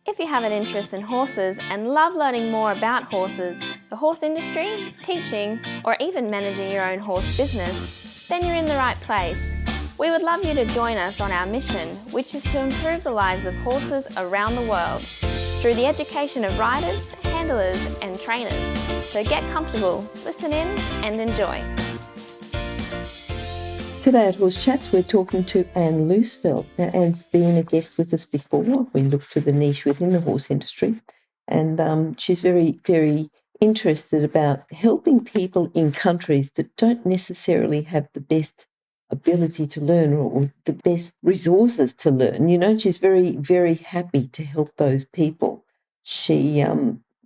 If you have an interest in horses and love learning more about horses, the horse industry, teaching, or even managing your own horse business, then you're in the right place. We would love you to join us on our mission, which is to improve the lives of horses around the world through the education of riders, handlers, and trainers. So get comfortable, listen in, and enjoy. Today at Horse Chats, we're talking to Anne Loosveld. Now, Anne's been a guest with us before. We looked for the niche within the horse industry, and she's very, very interested about helping people in countries that don't necessarily have the best ability to learn or the best resources to learn. You know, she's very, very happy to help those people. She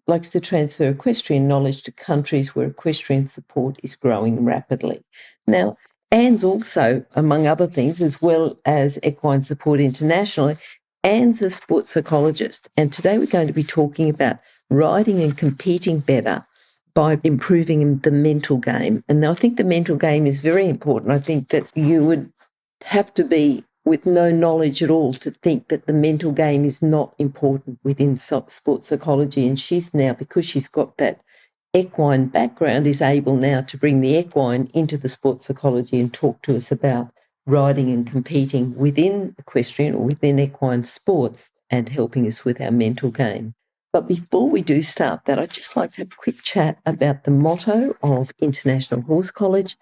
likes to transfer equestrian knowledge to countries where equestrian support is growing rapidly. Now, Anne's also, among other things, as well as equine support internationally, Anne's a sports psychologist. And today we're going to be talking about riding and competing better by improving the mental game. And I think the mental game is very important. I think that you would have to be with no knowledge at all to think that the mental game is not important within sports psychology. And she's now, because she's got that equine background, is able now to bring the equine into the sports psychology and talk to us about riding and competing within equestrian or within equine sports and helping us with our mental game. But before we do start that, I'd just like to have a quick chat about the motto of International Horse College,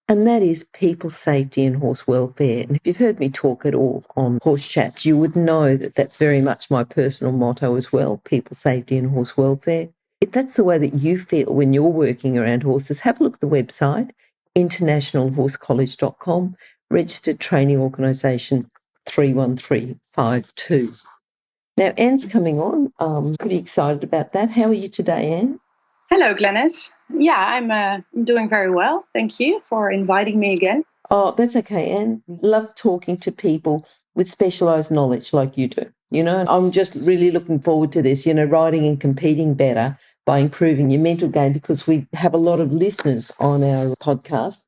and that is people, safety and horse welfare. And if you've heard me talk at all on Horse Chats, you would know that that's very much my personal motto as well, people, safety and horse welfare. If that's the way that you feel when you're working around horses, have a look at the website, internationalhorsecollege.com, registered training organisation 31352. Now, Anne's coming on. I'm pretty excited about that. How are you today, Anne? Hello, Glenys. Yeah, I'm doing very well. Thank you for inviting me again. Oh, that's okay, Anne. Love talking to people with specialised knowledge like you do. You know, I'm just really looking forward to this, riding and competing better by improving your mental game, because we have a lot of listeners on our podcast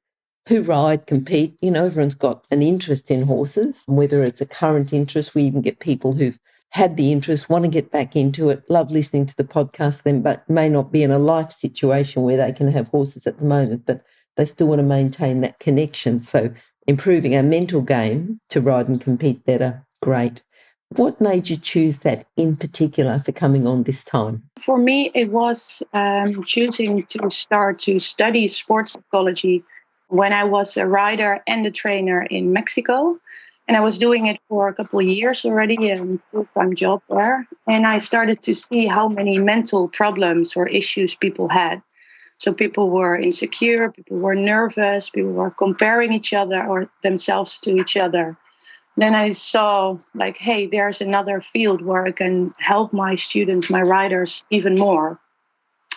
who ride, compete. Everyone's got an interest in horses, whether it's a current interest. We even get people who've had the interest, want to get back into it, love listening to the podcast then, but may not be in a life situation where they can have horses at the moment, but they still want to maintain that connection. So improving our mental game to ride and compete better, great. What made you choose that in particular for coming on this time? For me, it was choosing to start to study sports psychology when I was a rider and a trainer in Mexico. And I was doing it for a couple of years already, a full-time job there. And I started to see how many mental problems or issues people had. So people were insecure, people were nervous, people were comparing each other or themselves to each other. Then I saw hey, there's another field where I can help my students, my riders, even more.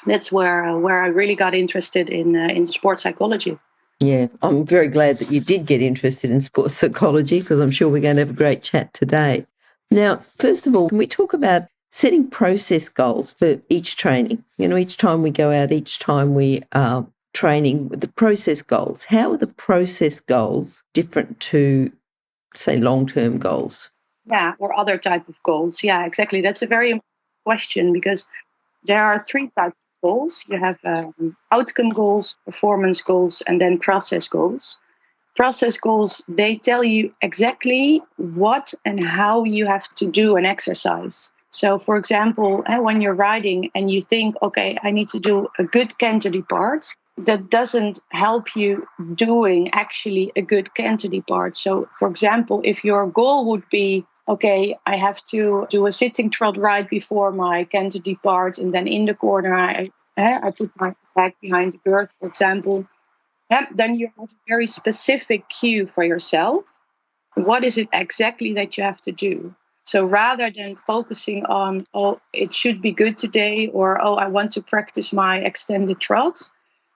That's where I really got interested in sports psychology. Yeah, I'm very glad that you did get interested in sports psychology, because I'm sure we're going to have a great chat today. Now, first of all, can we talk about setting process goals for each training? Each time we go out, each time we are training, the process goals. How are the process goals different to, say, long-term goals? Yeah, or other type of goals. Yeah, exactly. That's a very important question, because there are three types of goals. You have outcome goals, performance goals, and then process goals. Process goals, they tell you exactly what and how you have to do an exercise. So, for example, when you're riding and you think, okay, I need to do a good canter depart, that doesn't help you doing actually a good canter depart. So, for example, if your goal would be, okay, I have to do a sitting trot right before my canter depart, and then in the corner I put my back behind the girth, for example, then you have a very specific cue for yourself. What is it exactly that you have to do? So rather than focusing on, oh, it should be good today, or, oh, I want to practice my extended trot,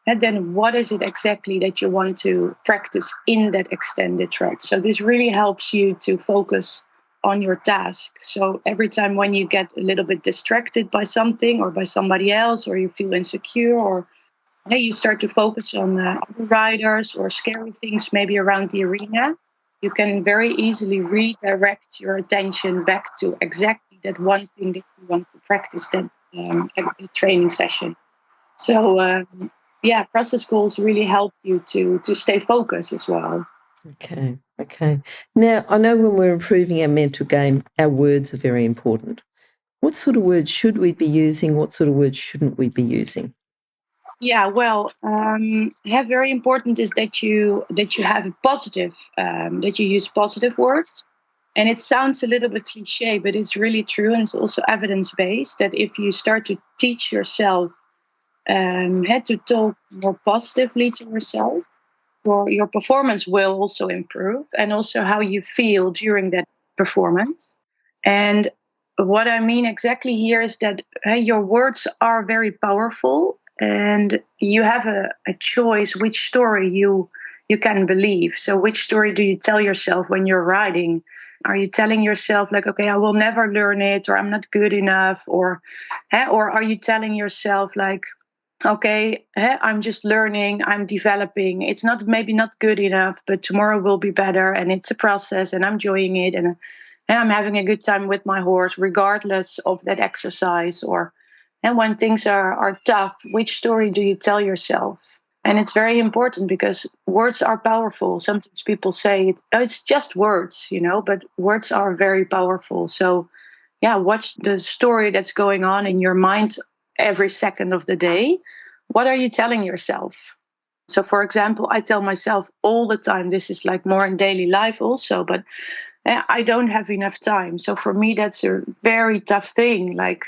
and then what is it exactly that you want to practice in that extended trot? So this really helps you to focus on your task. So every time when you get a little bit distracted by something or by somebody else, or you feel insecure, or you start to focus on other riders or scary things maybe around the arena, you can very easily redirect your attention back to exactly that one thing that you want to practice that at the training session. So process goals really help you to stay focused as well. Okay. Now, I know when we're improving our mental game, our words are very important. What sort of words should we be using? What sort of words shouldn't we be using? Yeah, well, very important is that you have a positive, that you use positive words. And it sounds a little bit cliche, but it's really true, and it's also evidence based that if you start to teach yourself how to talk more positively to yourself, your performance will also improve, and also how you feel during that performance. And what I mean exactly here is that your words are very powerful, and you have a choice which story you can believe. So, which story do you tell yourself when you're writing? Are you telling yourself like, okay, I will never learn it, or I'm not good enough, or are you telling yourself like, okay, I'm just learning, I'm developing. It's not maybe not good enough, but tomorrow will be better, and it's a process, and I'm enjoying it, and I'm having a good time with my horse, regardless of that exercise. Or and when things are tough, which story do you tell yourself? And it's very important because words are powerful. Sometimes people say it's just words, but words are very powerful. So watch the story that's going on in your mind every second of the day. What are you telling yourself? So, for example, I tell myself all the time, this is like more in daily life also, but I don't have enough time. So, for me, that's a very tough thing. Like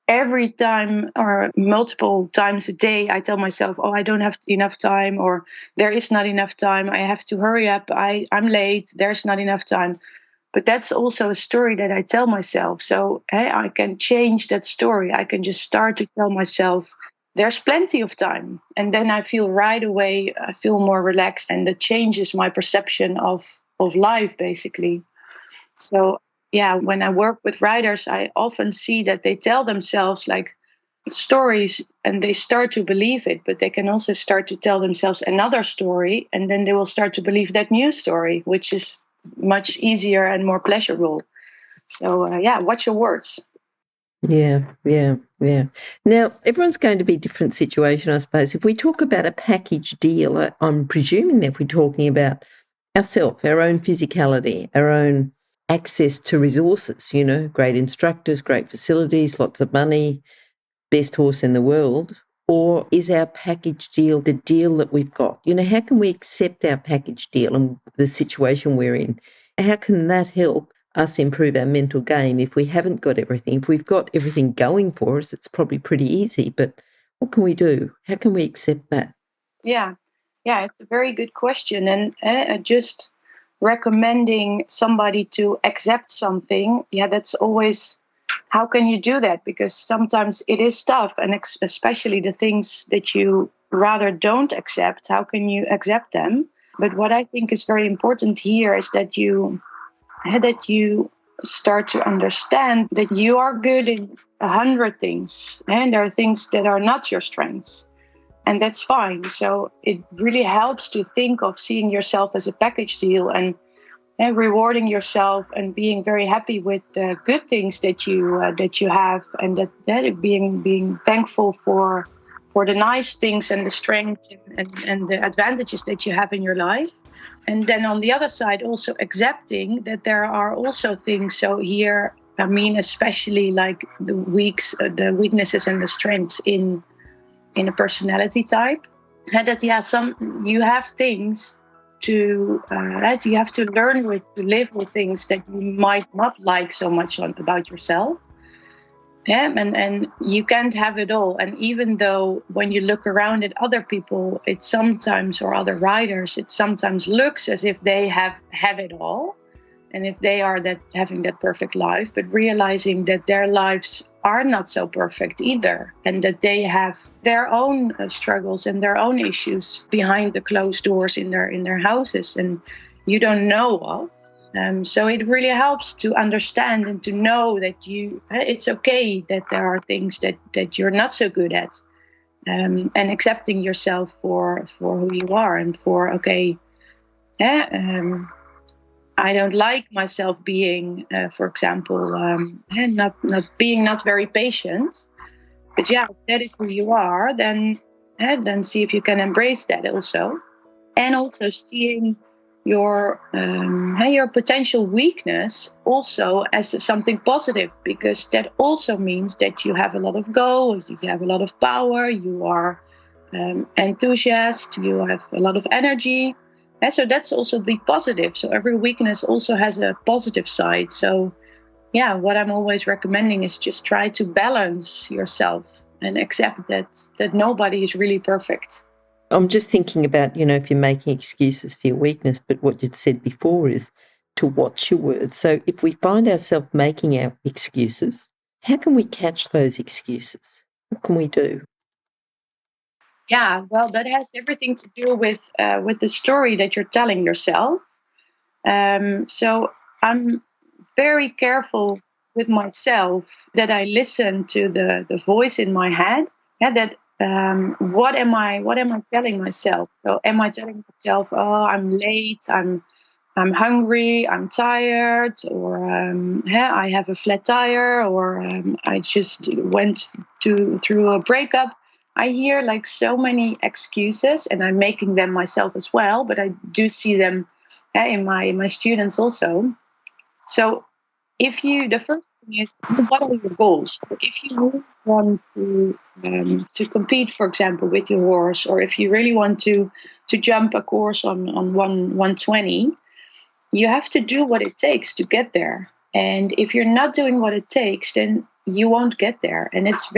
every time or multiple times a day, I tell myself, oh, I don't have enough time, or there is not enough time. I have to hurry up. I'm late. There's not enough time. But that's also a story that I tell myself. So I can change that story. I can just start to tell myself there's plenty of time. And then I feel right away, I feel more relaxed, and that changes my perception of life, basically. So, when I work with writers, I often see that they tell themselves like stories and they start to believe it, but they can also start to tell themselves another story, and then they will start to believe that new story, which is much easier and more pleasurable. So, watch your words. Yeah. Now, everyone's going to be a different situation, I suppose. If we talk about a package deal, I'm presuming that we're talking about ourselves, our own physicality, our own access to resources, great instructors, great facilities, lots of money, best horse in the world. Or is our package deal the deal that we've got? How can we accept our package deal and the situation we're in? How can that help us improve our mental game if we haven't got everything? If we've got everything going for us, it's probably pretty easy, but what can we do? How can we accept that? Yeah, it's a very good question. And just recommending somebody to accept something, that's always, how can you do that? Because sometimes it is tough, and especially the things that you rather don't accept, how can you accept them? But what I think is very important here is that you start to understand that you are good in 100 things, and there are things that are not your strengths, and that's fine. So it really helps to think of seeing yourself as a package deal, and rewarding yourself and being very happy with the good things that you have, and that being thankful for the nice things and the strengths and the advantages that you have in your life. And then on the other side, also accepting that there are also things. So here, I mean, especially like the weaknesses and the strengths in a personality type. And that some you have things to that you have to learn to live with things that you might not like so much about yourself. Yeah, and you can't have it all. And even though when you look around at other people, it sometimes, or other writers, it sometimes looks as if they have it all, and if they are that having that perfect life, but realizing that their lives are not so perfect either, and that they have their own struggles and their own issues behind the closed doors in their houses, and you don't know of. So it really helps to understand and to know that it's okay that there are things that you're not so good at, and accepting yourself for who you are, and for okay, yeah. I don't like myself being, for example, not very patient. But yeah, if that is who you are, then see if you can embrace that also, and also seeing your potential weakness also as something positive, because that also means that you have a lot of go, you have a lot of power, you are enthusiast, you have a lot of energy. And so that's also the positive. So every weakness also has a positive side. So yeah, what I'm always recommending is just try to balance yourself and accept that nobody is really perfect. I'm just thinking about, if you're making excuses for your weakness, but what you'd said before is to watch your words. So if we find ourselves making our excuses, how can we catch those excuses? What can we do? Yeah, well, that has everything to do with the story that you're telling yourself. So I'm very careful with myself that I listen to the voice in my head. Yeah, that what am I telling myself? So am I telling myself, oh, I'm late, I'm hungry, I'm tired, or yeah, I have a flat tire, or I just went through a breakup. I hear like so many excuses, and I'm making them myself as well. But I do see them in my students also. So the first thing is, what are your goals? If you really want to compete, for example, with your horse, or if you really want to jump a course on 120, you have to do what it takes to get there. And if you're not doing what it takes, then you won't get there. And it's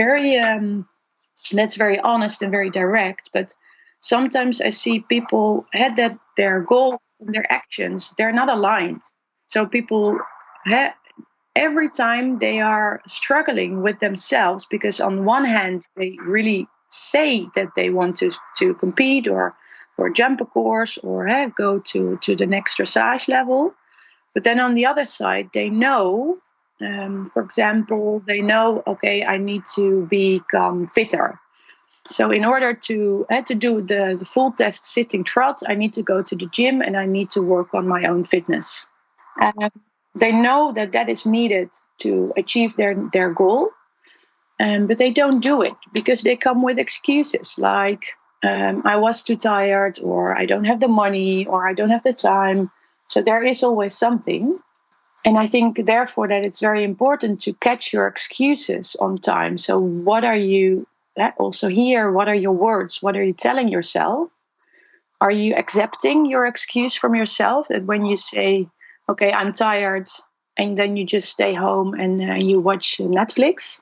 that's very honest and very direct. But sometimes I see people had that their goal and their actions, they're not aligned. So people every time they are struggling with themselves, because on one hand they really say that they want to compete, or jump a course, or go to the next dressage level. But then on the other side, they know, for example, they know, okay, I need to become fitter. So in order to do the full test sitting trot, I need to go to the gym and I need to work on my own fitness. Um, they know that that is needed to achieve their goal, but they don't do it because they come with excuses like, I was too tired, or I don't have the money, or I don't have the time. So there is always something. And I think, therefore, that it's very important to catch your excuses on time. So, what are you also here? What are your words? What are you telling yourself? Are you accepting your excuse from yourself? That when you say, okay, I'm tired, and then you just stay home and you watch Netflix?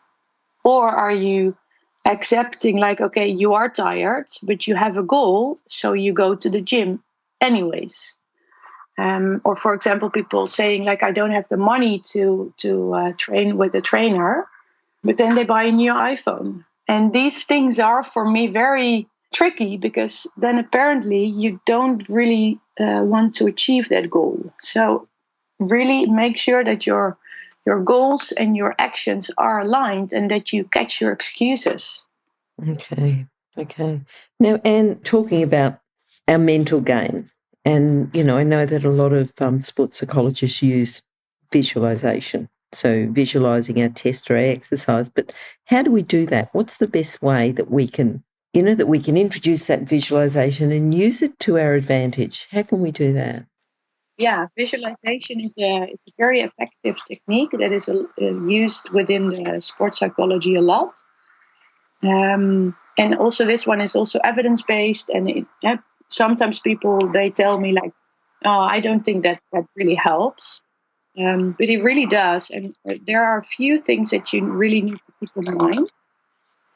Or are you accepting, like, okay, you are tired, but you have a goal, so you go to the gym anyways? Or, for example, people saying, like, I don't have the money to train with a trainer, but then they buy a new iPhone. And these things are, for me, very tricky, because then apparently you don't really want to achieve that goal. So really make sure that your goals and your actions are aligned, and that you catch your excuses. Okay. Okay. Now, Anne, talking about our mental game, and, I know that a lot of sports psychologists use visualization. So visualizing our test or our exercise, but how do we do that? What's the best way that we can, introduce that visualization and use it to our advantage? How can we do that? Yeah, visualization is a very effective technique that is used within the sports psychology a lot. And also, this one is also evidence based. And sometimes people, they tell me, like, oh, I don't think that really helps. But it really does. And there are a few things that you really need to keep in mind.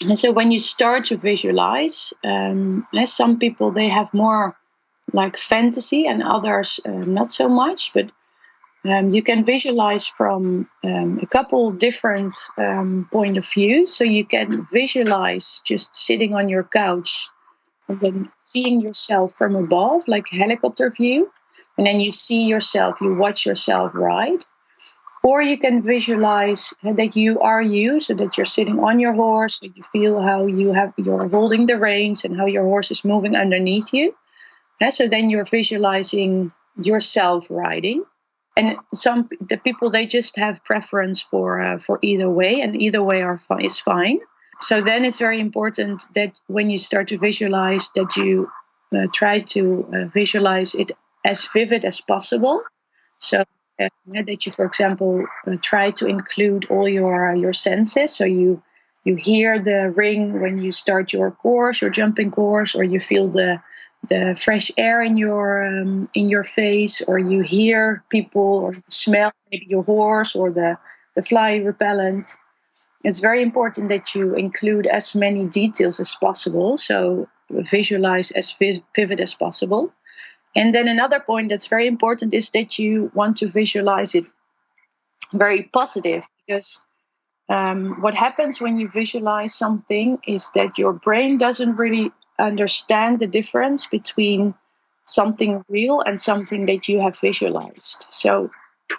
And so when you start to visualize, some people, they have more like fantasy, and others not so much. But you can visualize from a couple different point of views. So you can visualize just sitting on your couch and then seeing yourself from above, like a helicopter view. And then you see yourself, you watch yourself ride. Or you can visualize that you are you, so that you're sitting on your horse, that you feel how you're holding the reins and how your horse is moving underneath you. So then you're visualizing yourself riding. And the people, they just have preference for either way, and either way is fine. So then it's very important that when you start to visualize, that you try to visualize it as vivid as possible. So that you, for example, try to include all your senses. So you hear the ring when you start your jumping course, or you feel the fresh air in your face, or you hear people, or smell maybe your horse or the fly repellent. It's very important that you include as many details as possible. So visualize as vivid as possible. And then another point that's very important is that you want to visualize it very positive, because what happens when you visualize something is that your brain doesn't really understand the difference between something real and something that you have visualized. So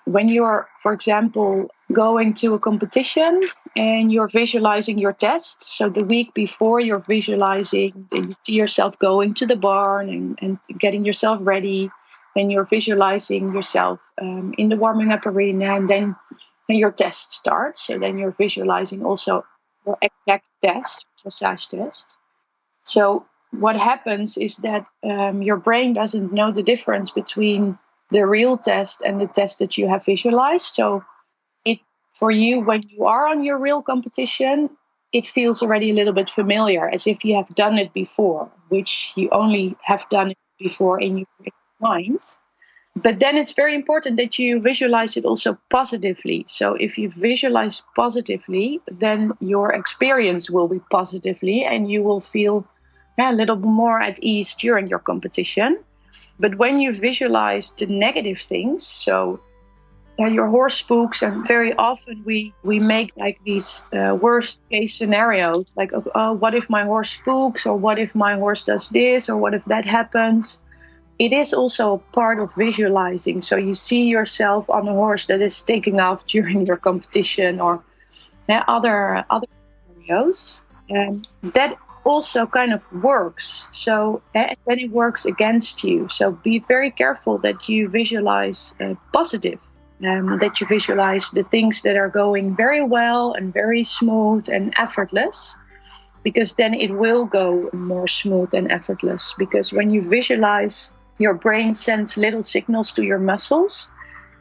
when you're, for example, going to a competition and you're visualizing your test, so the week before you're visualizing, you see yourself going to the barn and getting yourself ready, and you're visualizing yourself in the warming up arena, and then your test starts. So then you're visualizing also your exact test, dressage test. So what happens is that your brain doesn't know the difference between the real test and the test that you have visualized. So it, for you, when you are on your real competition, it feels already a little bit familiar, as if you have done it before, which you only have done it before in your mind. But then it's very important that you visualize it also positively. So if you visualize positively, then your experience will be positively, and you will feel a little more at ease during your competition. But when you visualize the negative things, so your horse spooks, and very often we make like these worst case scenarios, like, oh, what if my horse spooks, or what if my horse does this, or what if that happens. It is also a part of visualizing. So you see yourself on a horse that is taking off during your competition, or other scenarios. And that also kind of works. So then it works against you. So be very careful that you visualize positive. That you visualize the things that are going very well and very smooth and effortless, because then it will go more smooth and effortless. Because when you visualize, your brain sends little signals to your muscles.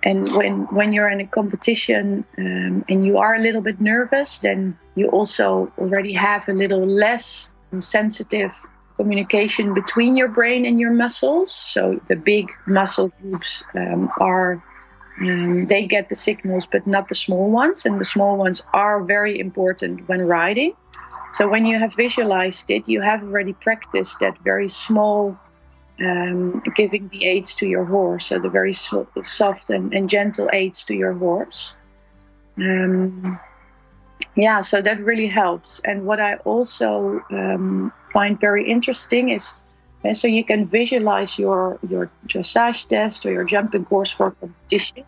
And when you're in a competition and you are a little bit nervous, then you also already have a little less sensitive communication between your brain and your muscles. So the big muscle groups they get the signals, but not the small ones. And the small ones are very important when riding. So when you have visualized it, you have already practiced that very small giving the aids to your horse, so the very soft and gentle aids to your horse. So that really helps. And what I also find very interesting is, so you can visualize your dressage test or your jumping course for competition.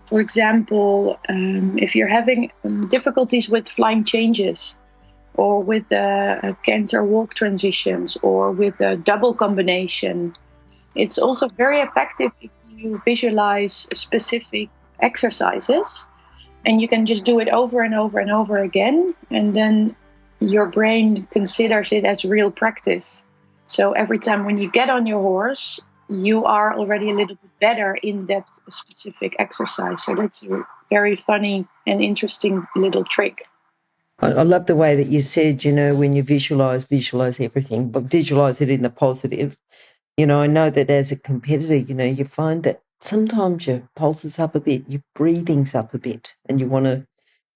For example, if you're having difficulties with flying changes, or with canter walk transitions, or with a double combination, it's also very effective if you visualize specific exercises, and you can just do it over and over and over again, and then your brain considers it as real practice. So every time when you get on your horse, you are already a little bit better in that specific exercise. So that's a very funny and interesting little trick. I love the way that you said, when you visualize everything, but visualize it in the positive. I know that as a competitor, you find that sometimes your pulse is up a bit, your breathing's up a bit, and you want to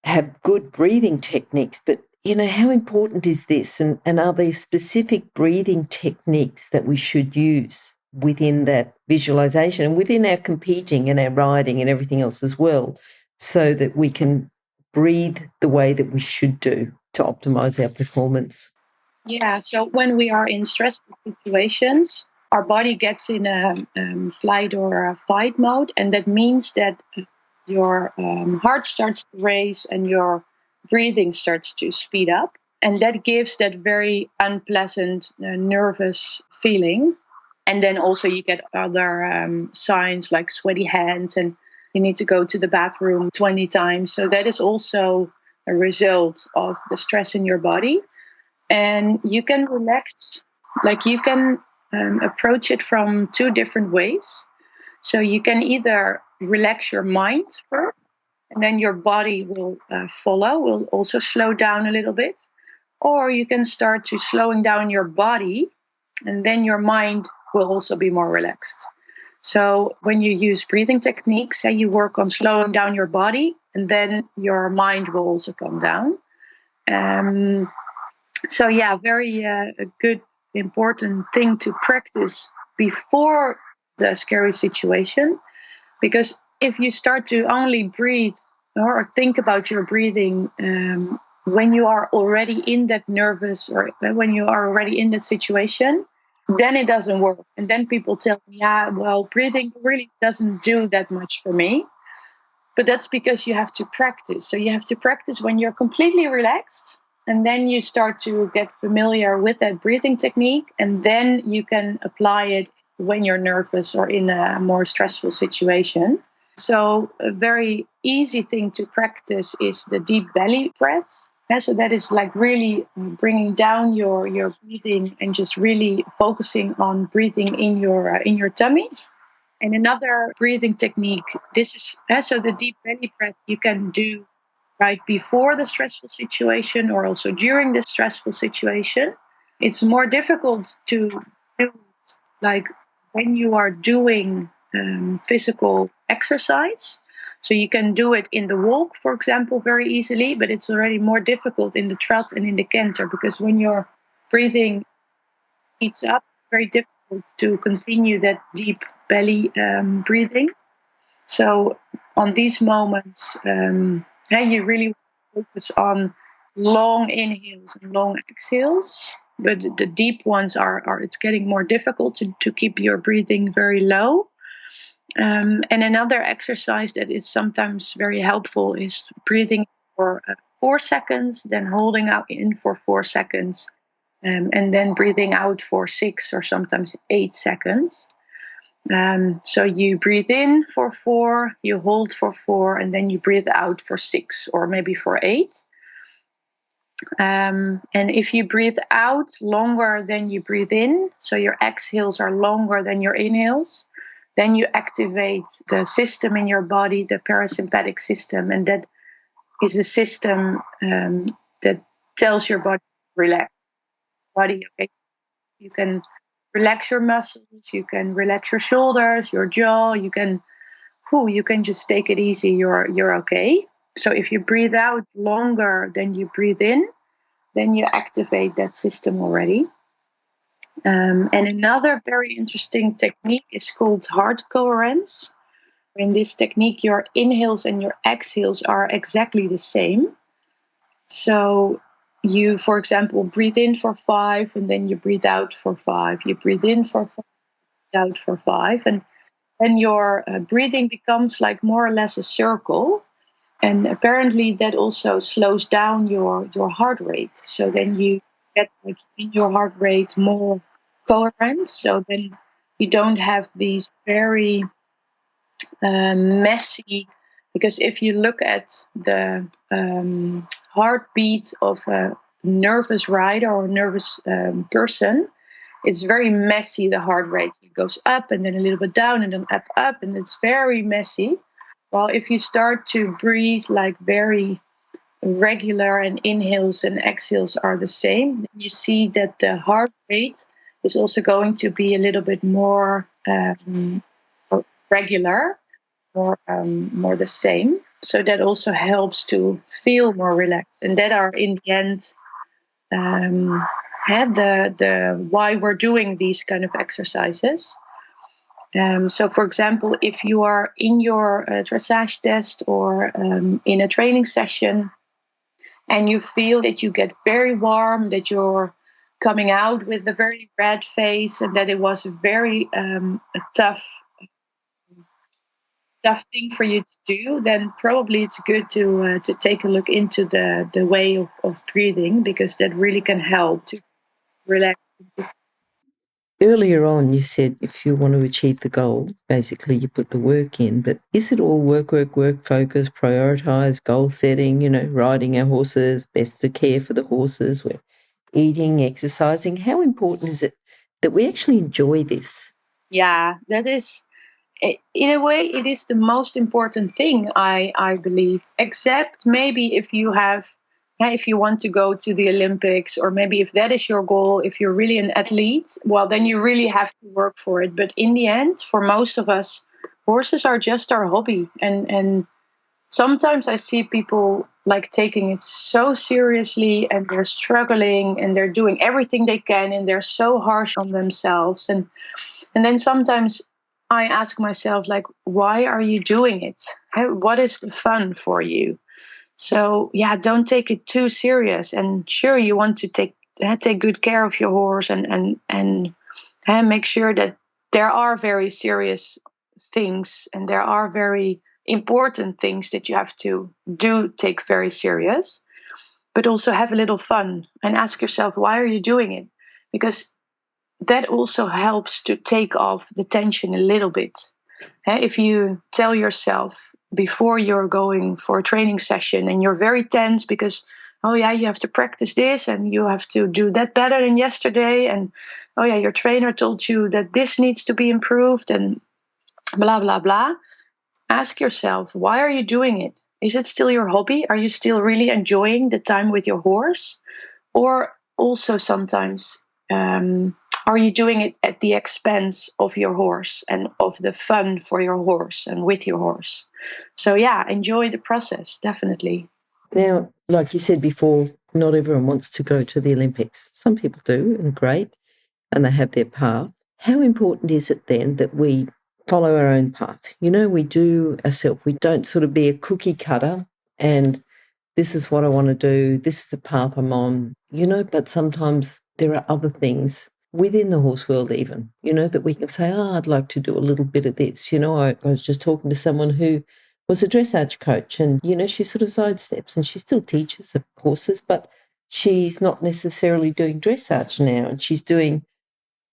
have good breathing techniques. But, how important is this? And are there specific breathing techniques that we should use within that visualization and within our competing and our riding and everything else as well, so that we can breathe the way that we should do to optimize our performance? Yeah, so when we are in stressful situations, our body gets in a flight or a fight mode, and that means that your heart starts to race and your breathing starts to speed up, and that gives that very unpleasant, nervous feeling. And then also you get other signs like sweaty hands, and you need to go to the bathroom 20 times. So that is also a result of the stress in your body. And you can relax, like you can approach it from two different ways. So you can either relax your mind first, and then your body will follow, will also slow down a little bit. Or you can start to slowing down your body, and then your mind will also be more relaxed. So when you use breathing techniques, say you work on slowing down your body, and then your mind will also come down. So yeah, very a good important thing to practice before the scary situation, because if you start to only breathe or think about your breathing when you are already in that nervous, or when you are already in that situation, then it doesn't work. And then people tell me, yeah, well, breathing really doesn't do that much for me. But that's because you have to practice. So you have to practice when you're completely relaxed, and then you start to get familiar with that breathing technique, and then you can apply it when you're nervous or in a more stressful situation. So a very easy thing to practice is the deep belly breath. Yeah, so that is like really bringing down your breathing and just really focusing on breathing in your tummy. And another breathing technique, this is so the deep belly breath you can do right before the stressful situation or also during the stressful situation. It's more difficult to do like when you are doing physical exercise. So you can do it in the walk, for example, very easily, but it's already more difficult in the trot and in the canter, because when your breathing heats up, very difficult to continue that deep belly breathing. So on these moments, you really focus on long inhales and long exhales. But the deep ones are it's getting more difficult to keep your breathing very low. And another exercise that is sometimes very helpful is breathing for 4 seconds, then holding out in for 4 seconds, and then breathing out for 6 or sometimes 8 seconds. So you breathe in for 4, you hold for 4, and then you breathe out for 6 or maybe for 8. And if you breathe out longer than you breathe in, so your exhales are longer than your inhales, then you activate the system in your body, the parasympathetic system, and that is the system that tells your body to relax. Body, okay, you can relax your muscles, you can relax your shoulders, your jaw, you can just take it easy, you're okay. So if you breathe out longer than you breathe in, then you activate that system already. And another very interesting technique is called heart coherence. In this technique, your inhales and your exhales are exactly the same. So you, for example, breathe in for 5, and then you breathe out for 5. You breathe in for 5, out for 5, and then your breathing becomes like more or less a circle. And apparently that also slows down your heart rate. So then you get like in your heart rate more coherent. So then you don't have these very messy, because if you look at the heartbeat of a nervous rider or nervous person, it's very messy, the heart rate. It goes up and then a little bit down and then up, and it's very messy. Well, if you start to breathe like very regular and inhales and exhales are the same, then you see that the heart rate is also going to be a little bit more regular, more the same. So that also helps to feel more relaxed, and that are in the end the why we're doing these kind of exercises. So, for example, if you are in your dressage test or in a training session, and you feel that you get very warm, that you're coming out with a very red face, and that it was a very a tough thing for you to do, then probably it's good to take a look into the way of breathing, because that really can help to relax. Earlier on, you said if you want to achieve the goal, basically you put the work in, but is it all work, focus, prioritise, goal setting, riding our horses, best to care for the horses, we're eating, exercising? How important is it that we actually enjoy this? Yeah, that is, in a way, it is the most important thing, I believe, except maybe if you have, if you want to go to the Olympics, or maybe if that is your goal, if you're really an athlete, well, then you really have to work for it. But in the end, for most of us, horses are just our hobby. And sometimes I see people like taking it so seriously, and they're struggling, and they're doing everything they can, and they're so harsh on themselves. And then sometimes I ask myself, like, why are you doing it? What is the fun for you? So yeah, don't take it too serious. And sure, you want to take good care of your horse, and make sure that there are very serious things, and there are very important things that you have to do take very serious. But also have a little fun and ask yourself, why are you doing it? Because that also helps to take off the tension a little bit. If you tell yourself before you're going for a training session and you're very tense because, oh yeah, you have to practice this and you have to do that better than yesterday, and oh yeah, your trainer told you that this needs to be improved, and blah blah blah. Ask yourself, why are you doing it? Is it still your hobby? Are you still really enjoying the time with your horse? Or also sometimes, are you doing it at the expense of your horse and of the fun for your horse and with your horse? So yeah, enjoy the process, definitely. Now, like you said before, not everyone wants to go to the Olympics. Some people do, and great, and they have their path. How important is it then that we follow our own path? We do ourselves. We don't sort of be a cookie cutter and this is what I want to do, this is the path I'm on, but sometimes there are other things within the horse world even, that we can say, oh, I'd like to do a little bit of this. I was just talking to someone who was a dressage coach and, she sort of sidesteps and she still teaches horses, but she's not necessarily doing dressage now and she's doing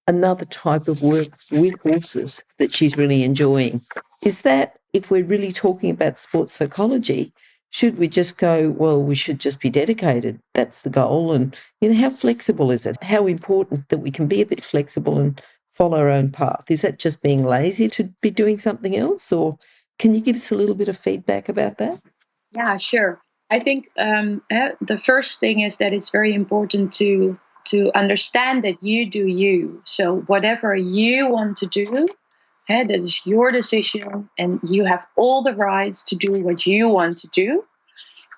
another type of work with horses that she's really enjoying. Is that, if we're really talking about sports psychology, should we just go, well, we should just be dedicated? That's the goal. And, how flexible is it? How important that we can be a bit flexible and follow our own path? Is that just being lazy to be doing something else? Or can you give us a little bit of feedback about that? Yeah, sure. I think the first thing is that it's very important to understand that you do you. So whatever you want to do, that is your decision, and you have all the rights to do what you want to do.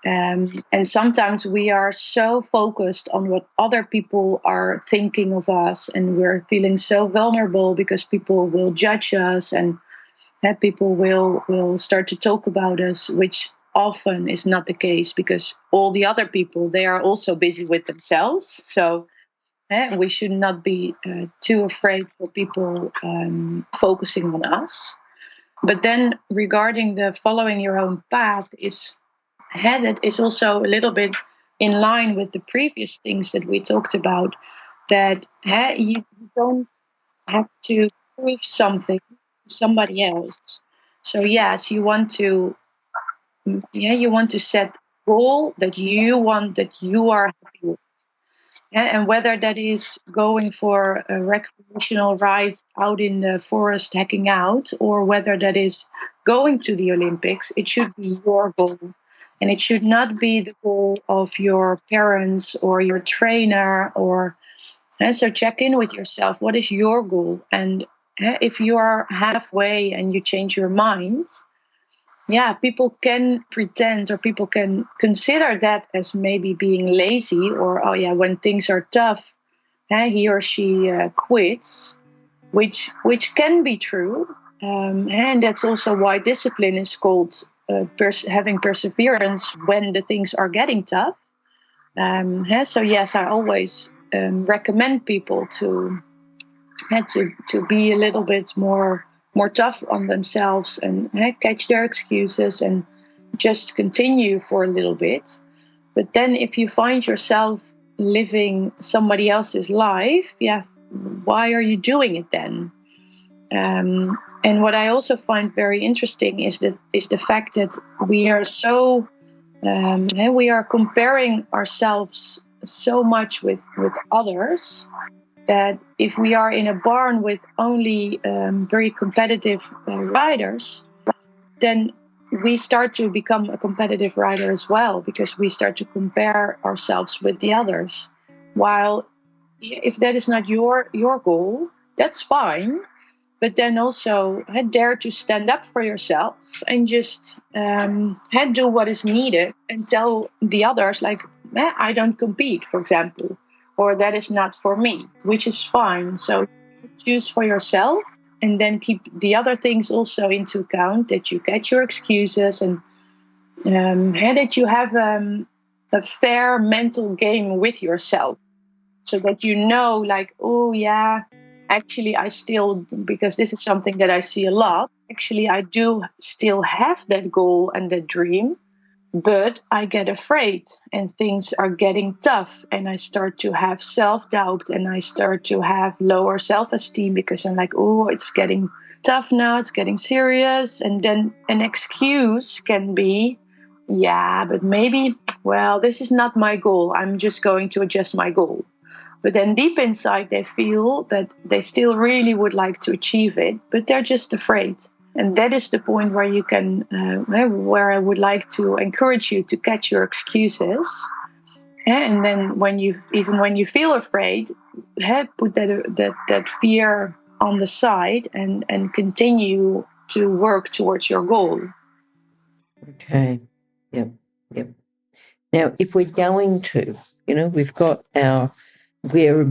And sometimes we are so focused on what other people are thinking of us, and we're feeling so vulnerable because people will judge us, and people will start to talk about us, which often is not the case because all the other people, they are also busy with themselves. So we should not be too afraid for people focusing on us. But then regarding the following your own path is headed is also a little bit in line with the previous things that we talked about, that you don't have to prove something to somebody else. So yes, you want to set a goal that you want, that you are happy with. Yeah, and whether that is going for a recreational ride out in the forest hacking out, or whether that is going to the Olympics, it should be your goal. And it should not be the goal of your parents or your trainer. And so check in with yourself. What is your goal? And if you are halfway and you change your mind, yeah, people can pretend, or people can consider that as maybe being lazy, or, oh yeah, when things are tough, he or she quits, which can be true. And that's also why discipline is called having perseverance when the things are getting tough. So yes, I always recommend people to be a little bit more tough on themselves, and catch their excuses and just continue for a little bit. But then if you find yourself living somebody else's life, yeah, why are you doing it then? And what I also find very interesting is the fact that we are we are comparing ourselves so much with others, that if we are in a barn with only very competitive riders, then we start to become a competitive rider as well, because we start to compare ourselves with the others. While if that is not your goal, that's fine. But then also dare to stand up for yourself and just do what is needed and tell the others, like, I don't compete, for example, or that is not for me, which is fine. So choose for yourself, and then keep the other things also into account, that you get your excuses, and that you have a fair mental game with yourself, so that you know, like, oh yeah, actually I still, because this is something that I see a lot, actually I do still have that goal and that dream, but I get afraid and things are getting tough, and I start to have self-doubt, and I start to have lower self-esteem, because I'm like, oh, it's getting tough now, it's getting serious. And then an excuse can be, yeah, but maybe, well, this is not my goal, I'm just going to adjust my goal. But then deep inside, they feel that they still really would like to achieve it, but they're just afraid. And that is the point where you can, where I would like to encourage you to catch your excuses. And then when you feel afraid, put that fear on the side, and continue to work towards your goal. Okay. Yep. Yep. Now, if we're going to, we've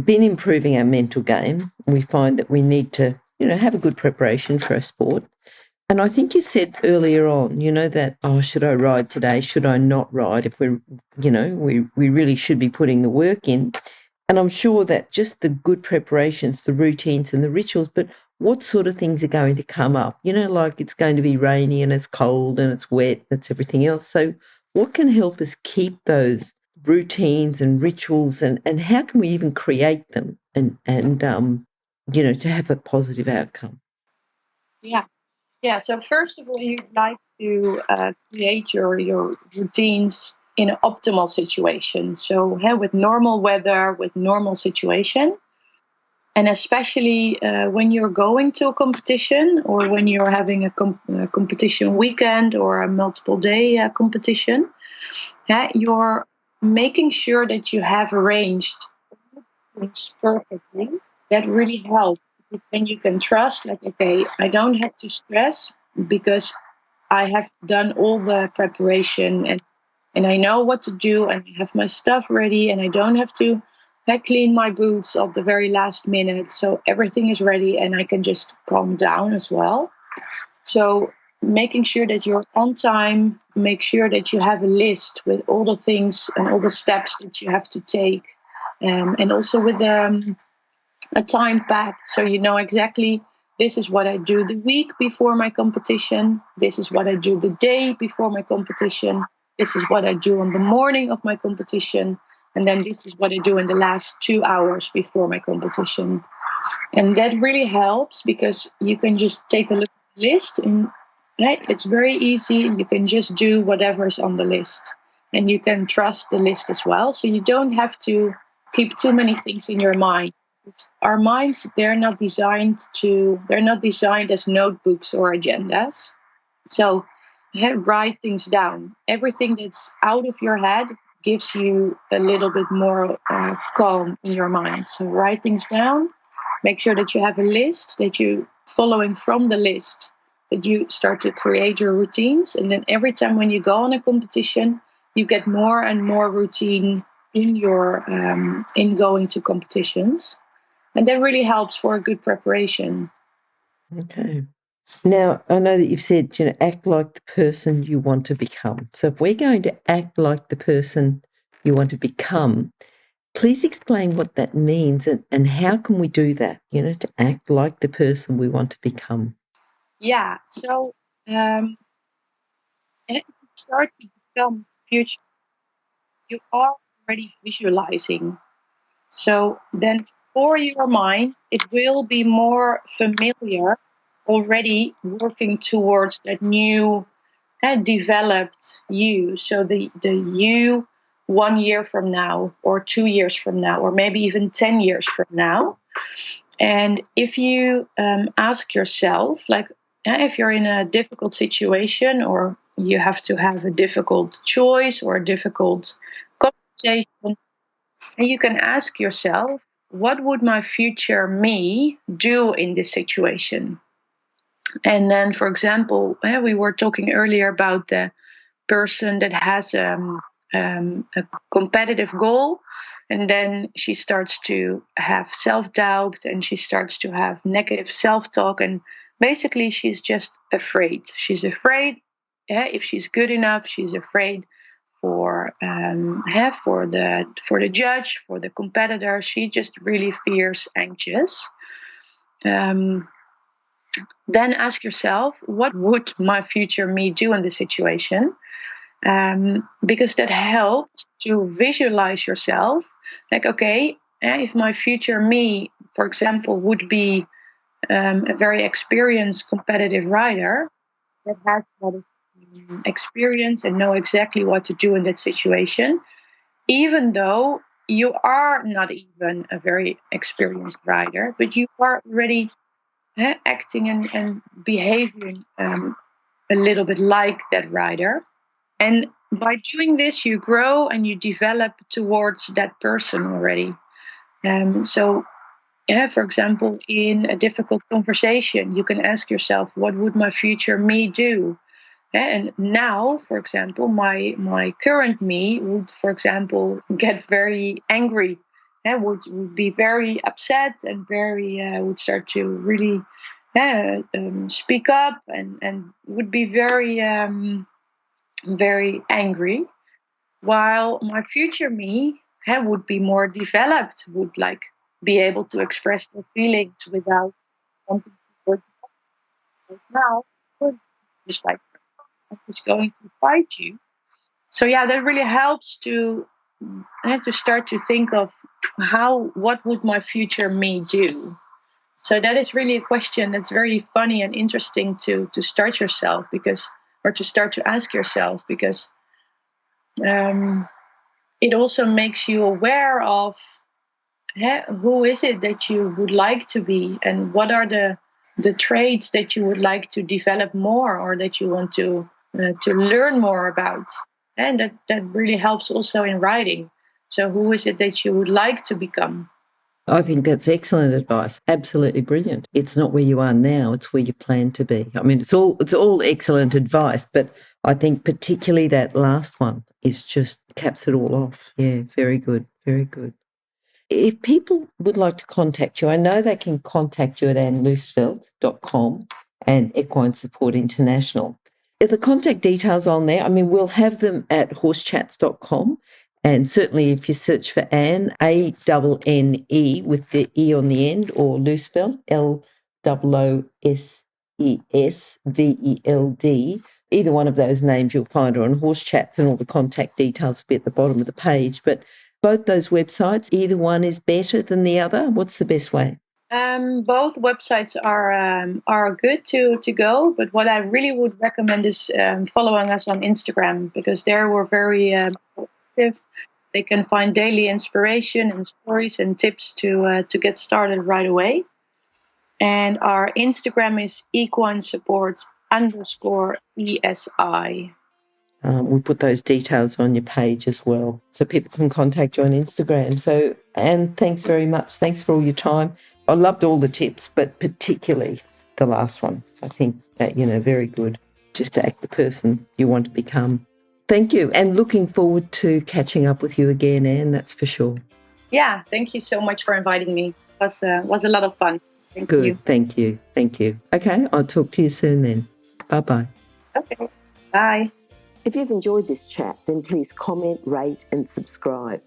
been improving our mental game. We find that we need to, have a good preparation for our sport. And I think you said earlier on, that, should I ride today? Should I not ride? If we're, we really should be putting the work in. And I'm sure that just the good preparations, the routines and the rituals, but what sort of things are going to come up? Like it's going to be rainy and it's cold and it's wet and it's everything else. So what can help us keep those routines and rituals, and how can we even create them and to have a positive outcome? Yeah. Yeah, so first of all, you'd like to create your routines in an optimal situation. So, with normal weather, with normal situation, and especially when you're going to a competition, or when you're having a competition weekend, or a multiple day competition, you're making sure that you have arranged things perfectly. That really helps, because then you can trust, like, okay, I don't have to stress, because I have done all the preparation, and I know what to do, and I have my stuff ready, and I don't have to clean my boots at the very last minute. So everything is ready, and I can just calm down as well. So making sure that you're on time, make sure that you have a list with all the things and all the steps that you have to take, and also with a time path, so you know exactly, this is what I do the week before my competition, this is what I do the day before my competition, this is what I do on the morning of my competition, and then this is what I do in the last 2 hours before my competition. And that really helps, because you can just take a look at the list, and it's very easy. You can just do whatever is on the list, and you can trust the list as well. So you don't have to keep too many things in your mind. Our minds, they're not designed as notebooks or agendas. So write things down. Everything that's out of your head gives you a little bit more calm in your mind. So write things down. Make sure that you have a list, that you following from the list, that you start to create your routines. And then every time when you go on a competition, you get more and more routine in your in going to competitions. And that really helps for a good preparation. Okay. Now, I know that you've said, act like the person you want to become. So if we're going to act like the person you want to become, please explain what that means, and how can we do that, to act like the person we want to become? Yeah, so if you start to become future, you are already visualizing. So then for your mind, it will be more familiar already working towards that new developed you. So the you 1 year from now, or 2 years from now, or maybe even 10 years from now. And if you ask yourself, like, if you're in a difficult situation, or you have to have a difficult choice or a difficult conversation, and you can ask yourself, what would my future me do in this situation? And then, for example, we were talking earlier about the person that has a competitive goal, and then she starts to have self-doubt, and she starts to have negative self-talk, and basically she's just afraid. She's afraid if she's good enough. She's afraid for the judge, for the competitor. She just really feels anxious. Um, then ask yourself, what would my future me do in this situation? Because that helps to visualize yourself. Like, okay, if my future me, for example, would be a very experienced competitive rider that has a lot of experience and know exactly what to do in that situation, even though you are not even a very experienced rider, but you are already acting and behaving a little bit like that rider. And by doing this, you grow and you develop towards that person already. So, for example, in a difficult conversation, you can ask yourself, what would my future me do? And now, for example, my current me would, for example, get very angry, would be very upset, and very would start to really speak up, and would be very angry. While my future me would be more developed, would like be able to express their feelings without wanting to hurt right now. Would just like, is going to fight you. So yeah, that really helps to start to think of what would my future me do. So that is really a question that's very funny and interesting to start yourself, because, or to start to ask yourself, because um, it also makes you aware of who is it that you would like to be, and what are the traits that you would like to develop more, or that you want to learn more about. And that really helps also in writing. So who is it that you would like to become? I think that's excellent advice. Absolutely brilliant. It's not where you are now, it's where you plan to be. I mean, it's all excellent advice, but I think particularly that last one is just caps it all off. Yeah, very good. Very good. If people would like to contact you, I know they can contact you at loosveld.com and Equine Support International. Are the contact details on there? I mean, we'll have them at horsechats.com. And certainly if you search for Anne, A-N-N-E with the E on the end, or Loosveld, Loosesveld, either one of those names you'll find her on Horse Chats, and all the contact details will be at the bottom of the page. But both those websites, either one is better than the other? What's the best way? Both websites are good to go, but what I really would recommend is following us on Instagram, because there we're very active. They can find daily inspiration and stories and tips to get started right away. And our Instagram is equine_support_ESI. We'll put those details on your page as well, so people can contact you on Instagram. So, Anne, thanks very much. Thanks for all your time. I loved all the tips, but particularly the last one. I think that, very good, just to act the person you want to become. Thank you, and looking forward to catching up with you again, Anne, that's for sure. Yeah, thank you so much for inviting me. It was a lot of fun. Thank Good, you. thank you. Okay, I'll talk to you soon then. Bye-bye. Okay, bye. If you've enjoyed this chat, then please comment, rate and subscribe.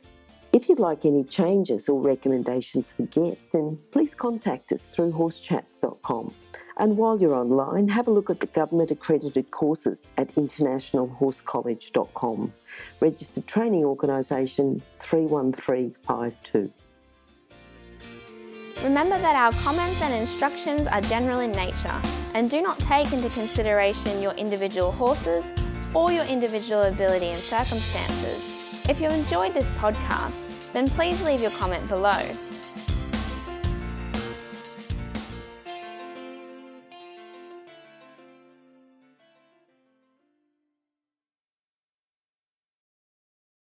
If you'd like any changes or recommendations for guests, then please contact us through horsechats.com. And while you're online, have a look at the government-accredited courses at internationalhorsecollege.com. Registered Training Organisation 31352. Remember that our comments and instructions are general in nature and do not take into consideration your individual horses or your individual ability and circumstances. If you enjoyed this podcast, then please leave your comment below.